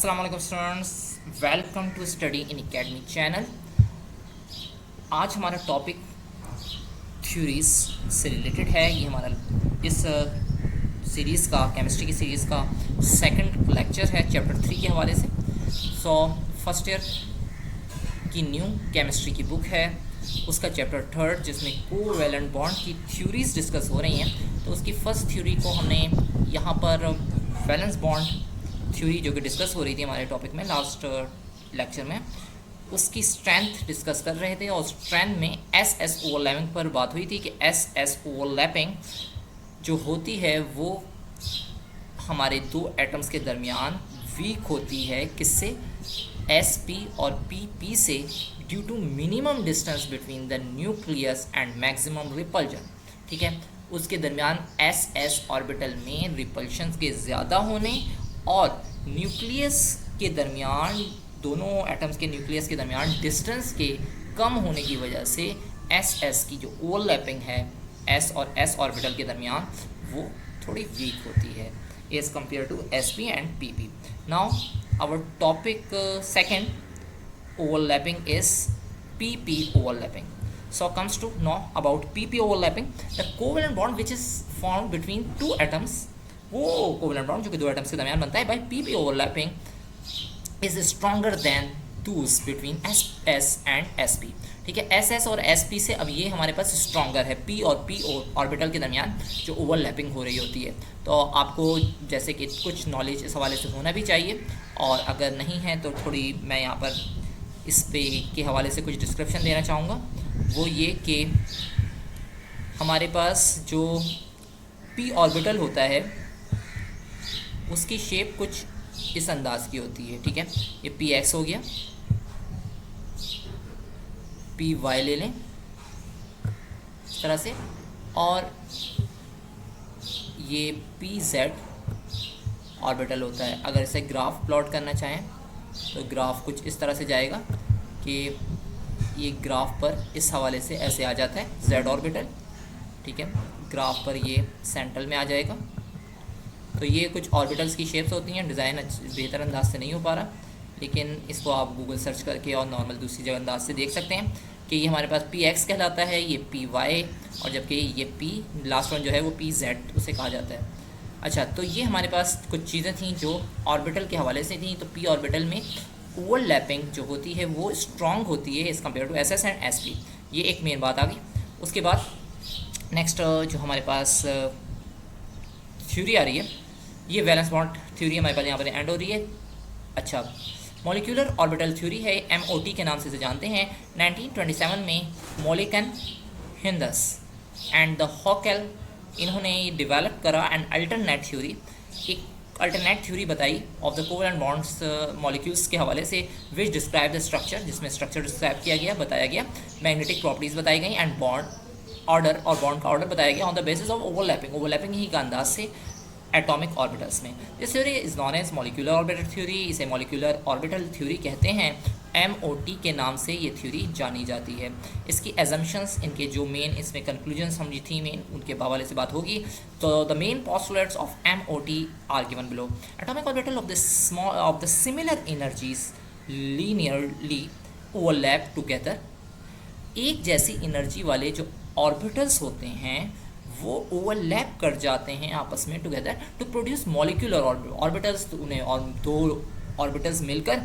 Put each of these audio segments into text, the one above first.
अस्सलाम वालेकुम students, welcome to study in academy channel. आज हमारा टॉपिक थ्योरीज से रिलेटेड है। ये हमारा इस सीरीज़ का, केमिस्ट्री की सीरीज़ का सेकंड लेक्चर है चैप्टर 3 के हवाले से। फर्स्ट ईयर की न्यू केमिस्ट्री की बुक है, उसका चैप्टर 3 जिसमें कोवैलेंट बॉन्ड की थ्योरीज डिस्कस हो रही हैं। तो उसकी फर्स्ट थ्योरी को हमने यहाँ पर वैलेंस बॉन्ड थ्योरी जो कि डिस्कस हो रही थी हमारे टॉपिक में लास्ट लेक्चर में, उसकी स्ट्रेंथ डिस्कस कर रहे थे। और स्ट्रेंथ में एस एस ओवरलैपिंग पर बात हुई थी कि एस एस ओवरलैपिंग जो होती है वो हमारे दो एटम्स के दरमियान वीक होती है। किससे? एस पी और पी पी से, due to minimum distance between the nucleus and maximum repulsion. ठीक है, उसके दरमियान एस एस ऑर्बिटल में रिपल्शन के ज़्यादा होने और न्यूक्लियस के दरमियान, दोनों एटम्स के न्यूक्लियस के दरमियान डिस्टेंस के कम होने की वजह से एस एस की जो ओवरलैपिंग है एस और एस ऑर्बिटल के दरमियान, वो थोड़ी वीक होती है as compare to S P and P P. Now our topic second overlapping is PP overlapping. So comes to know about PP overlapping, the covalent bond which is formed between two atoms, वो covalent bond जो कि दो atoms के दरमियान बनता है by PP overlapping is stronger than those between SS and SP. ठीक है, SS और SP से अब ये हमारे पास स्ट्रॉन्गर है P और P ऑर्बिटल के दरमियान जो ओवरलैपिंग हो रही होती है। तो आपको जैसे कि कुछ नॉलेज इस हवाले से होना भी चाहिए, और अगर नहीं है तो थोड़ी मैं यहाँ पर इस पे के हवाले से कुछ डिस्क्रिप्शन देना चाहूँगा। वो ये कि हमारे पास जो पी ऑर्बिटल होता है उसकी शेप कुछ इस अंदाज की होती है। ठीक है, ये पी एक्स हो गया, पी वाई ले लें इस तरह से, और ये पी जेड ऑर्बिटल होता है। अगर इसे ग्राफ प्लॉट करना चाहें तो ग्राफ कुछ इस तरह से जाएगा कि ये ग्राफ पर इस हवाले से ऐसे आ जाता है जेड ऑर्बिटल। ठीक है, ग्राफ पर ये सेंट्रल में आ जाएगा। तो ये कुछ ऑर्बिटल्स की शेप्स होती हैं। डिज़ाइन बेहतर अंदाज से नहीं हो पा रहा, लेकिन इसको आप गूगल सर्च करके और नॉर्मल दूसरी जगह अंदाज से देख सकते हैं कि ये हमारे पास पी एक्स कहलाता है, ये पी वाई, और जबकि ये पी लास्ट वन जो है वो पी जेड उसे कहा जाता है। अच्छा, तो ये हमारे पास कुछ चीज़ें थी जो ऑर्बिटल के हवाले से थी। तो पी ऑर्बिटल में ओवरलैपिंग जो होती है वो स्ट्रॉन्ग होती है as compare to S S and S P. ये एक मेन बात आ गई। उसके बाद नेक्स्ट जो हमारे पास थ्योरी आ रही है, ये वैलेंस बॉन्ड थ्योरी हमारे पास यहाँ पर एंड हो रही है। अच्छा, मॉलिक्यूलर ऑर्बिटल थ्योरी है, MOT के नाम से इसे जानते हैं। 1927 में मोलिकन, हिंदस एंड द हॉकेल, इन्होंने डेवलप करा एंड अल्टरनेट थ्योरी, एक अल्टरनेट थ्योरी बताई of the covalent bonds molecules के हवाले से, विच डिस्क्राइब द स्ट्रक्चर, जिसमें स्ट्रक्चर डिस्क्राइब किया गया, बताया गया, मैग्नेटिक प्रॉपर्टीज़ बताई गई, एंड बॉन्ड ऑर्डर और बॉन्ड का ऑर्डर बताया गया on the basis of overlapping. Overlapping ही का अंदाज से एटॉमिक ऑर्बिटल्स में। This theory is known as molecular orbital theory, इसे मॉलिक्यूलर ऑर्बिटल थ्योरी कहते हैं। MOT के नाम से ये थ्योरी जानी जाती है। इसकी एजम्पशंस, इनके जो मेन इसमें कंक्लूजन्स समझी थी मेन, उनके हवाले से बात होगी। तो the main postulates of MOT are given below. Atomic orbital of the similar energies linearly overlap together. एक जैसी एनर्जी वाले जो ऑर्बिटल्स होते हैं वो ओवरलैप कर जाते हैं आपस में together to produce molecular orbitals. तो उन्हें और दो ऑर्बिटल्स मिलकर,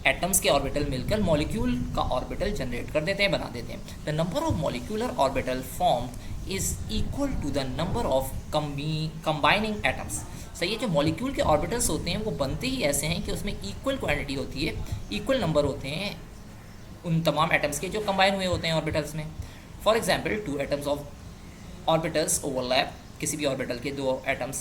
एटम्स के ऑर्बिटल मिलकर मॉलिक्यूल का ऑर्बिटल जनरेट कर देते हैं, बना देते हैं। The number of molecular orbital form is equal to the number of combining atoms. सही है, जो मॉलिक्यूल के ऑर्बिटल्स होते हैं वो बनते ही ऐसे हैं कि उसमें इक्वल क्वांटिटी होती है, इक्वल नंबर होते हैं उन तमाम एटम्स के जो कंबाइन हुए होते हैं ऑर्बिटल्स में। For example, two atoms of orbitals overlap, किसी भी ऑर्बिटल के दो एटम्स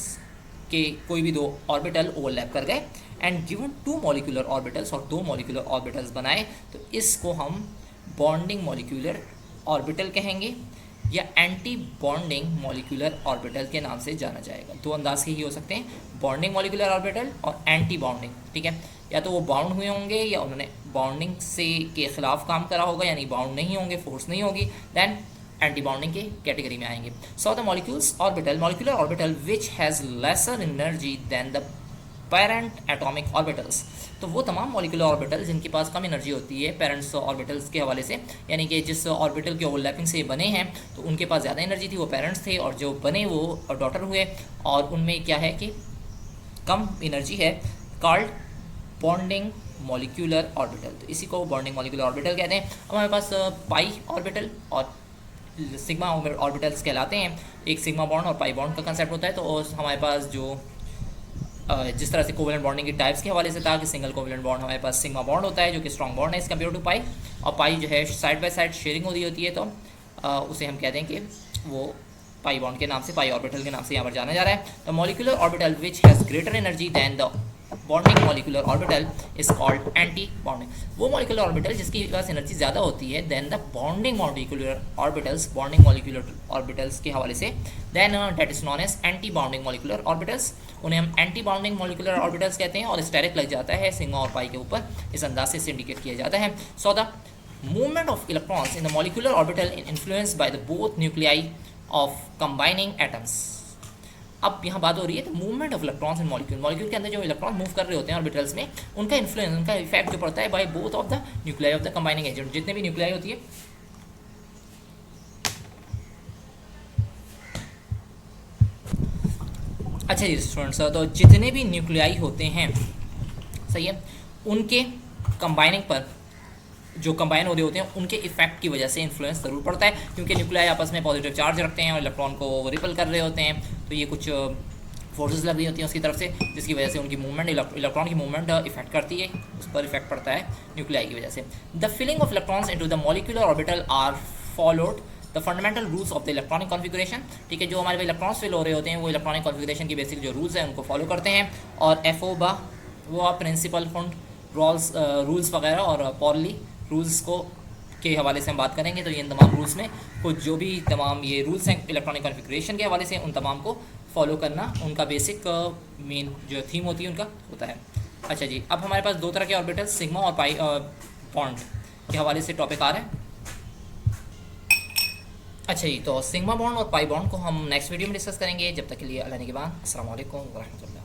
के कोई भी दो ऑर्बिटल ओवरलैप कर गए and given to molecular orbitals, और दो मॉलिक्यूलर ऑर्बिटल्स बनाए, तो इसको हम बॉन्डिंग मॉलिक्यूलर ऑर्बिटल कहेंगे या एंटी बॉन्डिंग मॉलिक्यूलर ऑर्बिटल के नाम से जाना जाएगा। दो अंदाज के ही हो सकते हैं, बॉन्डिंग मॉलिक्यूलर ऑर्बिटल और एंटी बॉन्डिंग। ठीक है, या तो वो बाउंड हुए होंगे या उन्होंने बॉन्डिंग से के खिलाफ काम करा होगा, यानी बाउंड नहीं होंगे, फोर्स नहीं होगी, देन एंटी बॉन्डिंग के कैटेगरी में आएंगे। So the molecules orbital, molecular orbital which has lesser energy than the parent atomic orbitals. तो वो तमाम मॉलिक्यूलर ऑर्बिटल जिनके पास कम एनर्जी होती है पेरेंट्स ऑर्बिटल्स के हवाले से, यानी कि जिस ऑर्बिटल के ओवरलैपिंग से बने हैं तो उनके पास ज़्यादा एनर्जी थी, वो पेरेंट्स थे, और जो बने वो डॉटर हुए, और उनमें क्या है कि कम एनर्जी है, कॉल्ड बॉन्डिंग मॉलिक्यूलर ऑर्बिटल। तो इसी को बॉन्डिंग मॉलिक्यूलर ऑर्बिटल कहते हैं। अब हमारे पास पाई ऑर्बिटल और सिग्मा ऑर्बिटल्स कहलाते हैं। एक सिग्मा बॉन्ड और पाई बॉन्ड का कंसेप्ट होता है। तो हमारे पास जो जिस तरह से कोवेलेंट बॉन्डिंग की टाइप्स के हवाले से था कि सिंगल कोवेलेंट बॉन्ड हमारे पास सिग्मा बॉन्ड होता है जो कि स्ट्रॉन्ग बॉन्ड है इस कंपेयर टू पाई, और पाई जो है साइड बाय साइड शेयरिंग होती है, तो उसे हम कहते हैं कि वो पाई बॉन्ड के नाम से, पाई ऑर्बिटल के नाम से यहाँ पर जाना जा रहा है। The molecular orbital which has greater energy than the bonding molecular orbital is called anti bonding. वो मॉलिक्यूलर ऑर्बिटल जिसकी पास एनर्जी ज़्यादा होती है than the bonding molecular orbitals, bonding molecular orbitals के हवाले से, then that is known as anti bonding molecular orbitals. उन्हें हम एंटी बॉन्डिंग मॉलिक्यूलर ऑर्बिटल्स कहते हैं, और स्टेरिक लग जाता है सिग्मा और पाई के ऊपर, इस अंदाज से इंडिकेट किया जाता है। So the movement of electrons in the molecular orbital influenced by the both nuclei of combining atoms. अब यहाँ बात हो रही है तो movement of electrons in molecule, molecule के अंदर जो इलेक्ट्रॉन मूव कर रहे होते हैं ऑर्बिटल्स में, उनका इन्फ्लुएंस, उनका इफेक्ट जो पड़ता है by both of the nuclei of the combining agent. जितने भी न्यूक्लियाई होती है, अच्छा जी स्टूडेंट्स, तो जितने भी न्यूक्लियाई होते हैं, सही है, उनके कंबाइनिंग पर, जो कंबाइन हो रहे होते हैं उनके इफेक्ट की वजह से इन्फ्लुएंस ज़रूर पड़ता है, क्योंकि न्यूक्लियाई आपस में पॉजिटिव चार्ज रखते हैं और इलेक्ट्रॉन को रिपल कर रहे होते हैं, तो ये कुछ फोर्सेस लग रही होती हैं उसकी तरफ से, जिसकी वजह से उनकी मूवमेंट, इलेक्ट्रॉन की मूवमेंट इफेक्ट करती है, उस पर इफेक्ट पड़ता है न्यूक्लियाई की वजह से। The filling of electrons into the molecular orbital are followed the fundamental rules of the electronic configuration. ठीक है, जो हमारे पास इलेक्ट्रॉन्स फिल हो रहे होते हैं वो इलेक्ट्रॉनिक कॉन्फिगरेशन की बेसिक जो रूल्स हैं उनको फॉलो करते हैं, और एफओ बा वो प्रिंसिपल फंड रूल्स वगैरह और पॉली रूल्स को के हवाले से हम बात करेंगे। तो ये इन तमाम रूल्स में कुछ जो भी तमाम ये रूल्स हैं इलेक्ट्रॉनिक कॉन्फ़िगरेशन के हवाले से, उन तमाम को फॉलो करना उनका बेसिक मेन जो थीम होती है उनका होता है। अच्छा जी, अब हमारे पास दो तरह के ऑर्बिटल सिग्मा और पाई बॉन्ड के हवाले से टॉपिक आ रहा है। अच्छा जी, तो सिग्मा बॉन्ड और पाई बॉन्ड को हम नेक्स्ट वीडियो में डिस्कस करेंगे। जब तक के लिए अल्लाह ने के बाद, अस्सलाम वालेकुम व रहमतुल्लाह।